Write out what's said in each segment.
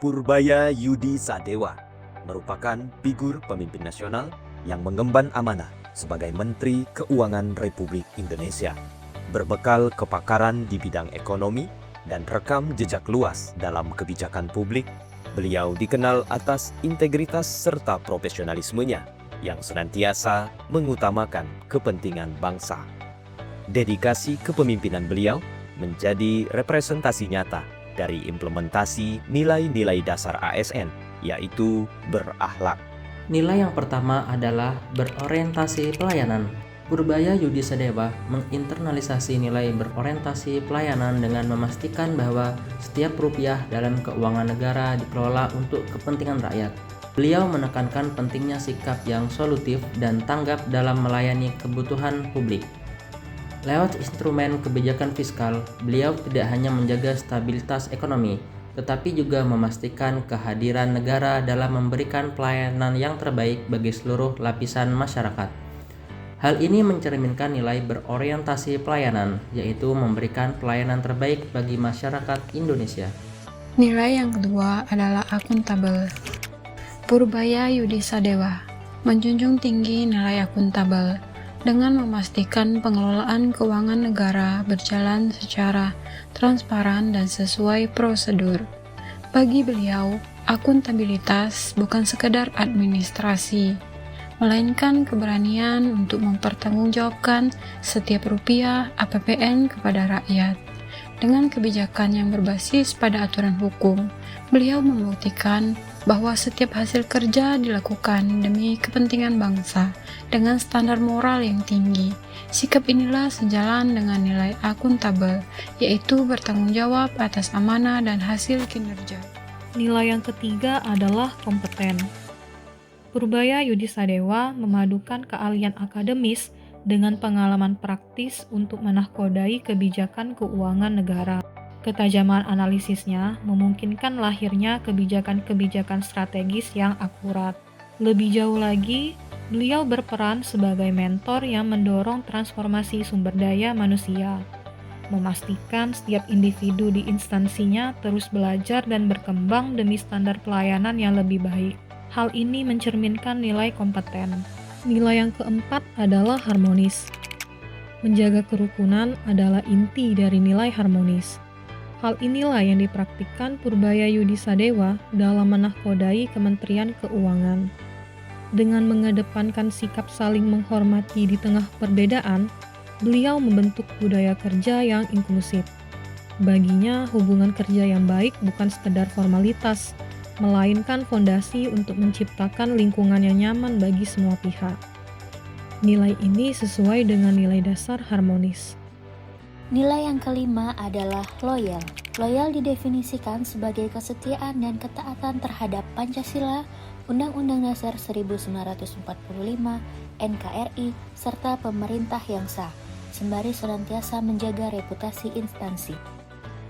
Purbaya Yudi Sadewa merupakan figur pemimpin nasional yang mengemban amanah sebagai Menteri Keuangan Republik Indonesia. Berbekal kepakaran di bidang ekonomi dan rekam jejak luas dalam kebijakan publik, beliau dikenal atas integritas serta profesionalismenya yang senantiasa mengutamakan kepentingan bangsa. Dedikasi kepemimpinan beliau menjadi representasi nyata dari implementasi nilai-nilai dasar ASN, yaitu berakhlak. Nilai yang pertama adalah berorientasi pelayanan. Purbaya Yudi Sadewa menginternalisasi nilai berorientasi pelayanan dengan memastikan bahwa setiap rupiah dalam keuangan negara dikelola untuk kepentingan rakyat. Beliau menekankan pentingnya sikap yang solutif dan tanggap dalam melayani kebutuhan publik. Lewat instrumen kebijakan fiskal, beliau tidak hanya menjaga stabilitas ekonomi, tetapi juga memastikan kehadiran negara dalam memberikan pelayanan yang terbaik bagi seluruh lapisan masyarakat. Hal ini mencerminkan nilai berorientasi pelayanan, yaitu memberikan pelayanan terbaik bagi masyarakat Indonesia. Nilai yang kedua adalah akuntabel. Purbaya Yudi Sadewa menjunjung tinggi nilai akuntabel dengan memastikan pengelolaan keuangan negara berjalan secara transparan dan sesuai prosedur. Bagi beliau, akuntabilitas bukan sekedar administrasi, melainkan keberanian untuk mempertanggungjawabkan setiap rupiah APBN kepada rakyat. Dengan kebijakan yang berbasis pada aturan hukum, beliau membuktikan bahwa setiap hasil kerja dilakukan demi kepentingan bangsa dengan standar moral yang tinggi. Sikap inilah sejalan dengan nilai akuntabel, yaitu bertanggung jawab atas amanah dan hasil kinerja. Nilai yang ketiga adalah kompeten. Purbaya Yudi Sadewa memadukan keahlian akademis dengan pengalaman praktis untuk menahkodai kebijakan keuangan negara. Ketajaman analisisnya memungkinkan lahirnya kebijakan-kebijakan strategis yang akurat. Lebih jauh lagi, beliau berperan sebagai mentor yang mendorong transformasi sumber daya manusia, memastikan setiap individu di instansinya terus belajar dan berkembang demi standar pelayanan yang lebih baik. Hal ini mencerminkan nilai kompeten. Nilai yang keempat adalah harmonis. Menjaga kerukunan adalah inti dari nilai harmonis. Hal inilah yang dipraktikkan Purbaya Yudi Sadewa dalam menahkodai Kementerian Keuangan. Dengan mengedepankan sikap saling menghormati di tengah perbedaan, beliau membentuk budaya kerja yang inklusif. Baginya, hubungan kerja yang baik bukan sekedar formalitas, melainkan fondasi untuk menciptakan lingkungan yang nyaman bagi semua pihak. Nilai ini sesuai dengan nilai dasar harmonis. Nilai yang kelima adalah loyal. Loyal didefinisikan sebagai kesetiaan dan ketaatan terhadap Pancasila, Undang-Undang Dasar 1945, NKRI, serta pemerintah yang sah, sembari senantiasa menjaga reputasi instansi.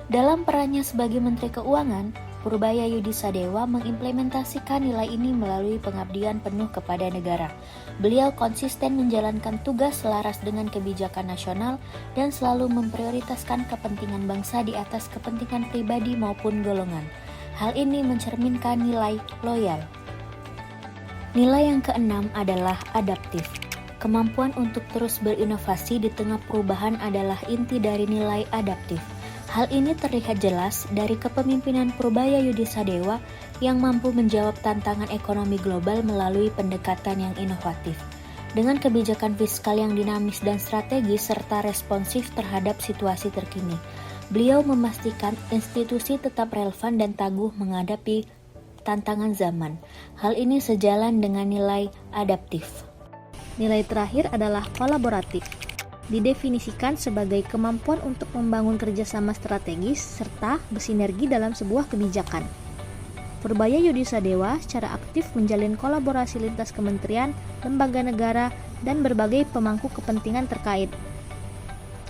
Dalam perannya sebagai Menteri Keuangan, Purbaya Yudi Sadewa mengimplementasikan nilai ini melalui pengabdian penuh kepada negara. Beliau konsisten menjalankan tugas selaras dengan kebijakan nasional dan selalu memprioritaskan kepentingan bangsa di atas kepentingan pribadi maupun golongan. Hal ini mencerminkan nilai loyal. Nilai yang keenam adalah adaptif. Kemampuan untuk terus berinovasi di tengah perubahan adalah inti dari nilai adaptif. Hal ini terlihat jelas dari kepemimpinan Purbaya Yudi Sadewa yang mampu menjawab tantangan ekonomi global melalui pendekatan yang inovatif. Dengan kebijakan fiskal yang dinamis dan strategis serta responsif terhadap situasi terkini, beliau memastikan institusi tetap relevan dan tangguh menghadapi tantangan zaman. Hal ini sejalan dengan nilai adaptif. Nilai terakhir adalah kolaboratif. Didefinisikan sebagai kemampuan untuk membangun kerjasama strategis serta bersinergi dalam sebuah kebijakan. Purbaya Yudi Sadewa secara aktif menjalin kolaborasi lintas kementerian, lembaga negara, dan berbagai pemangku kepentingan terkait.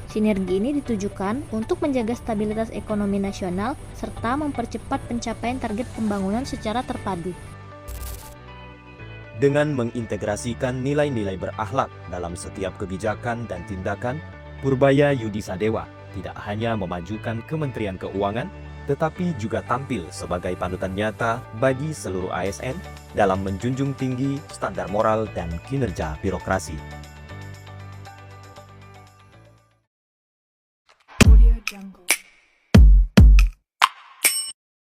Sinergi ini ditujukan untuk menjaga stabilitas ekonomi nasional serta mempercepat pencapaian target pembangunan secara terpadu. Dengan mengintegrasikan nilai-nilai berakhlak dalam setiap kebijakan dan tindakan, Purbaya Yudi Sadewa tidak hanya memajukan Kementerian Keuangan, tetapi juga tampil sebagai panutan nyata bagi seluruh ASN dalam menjunjung tinggi standar moral dan kinerja birokrasi.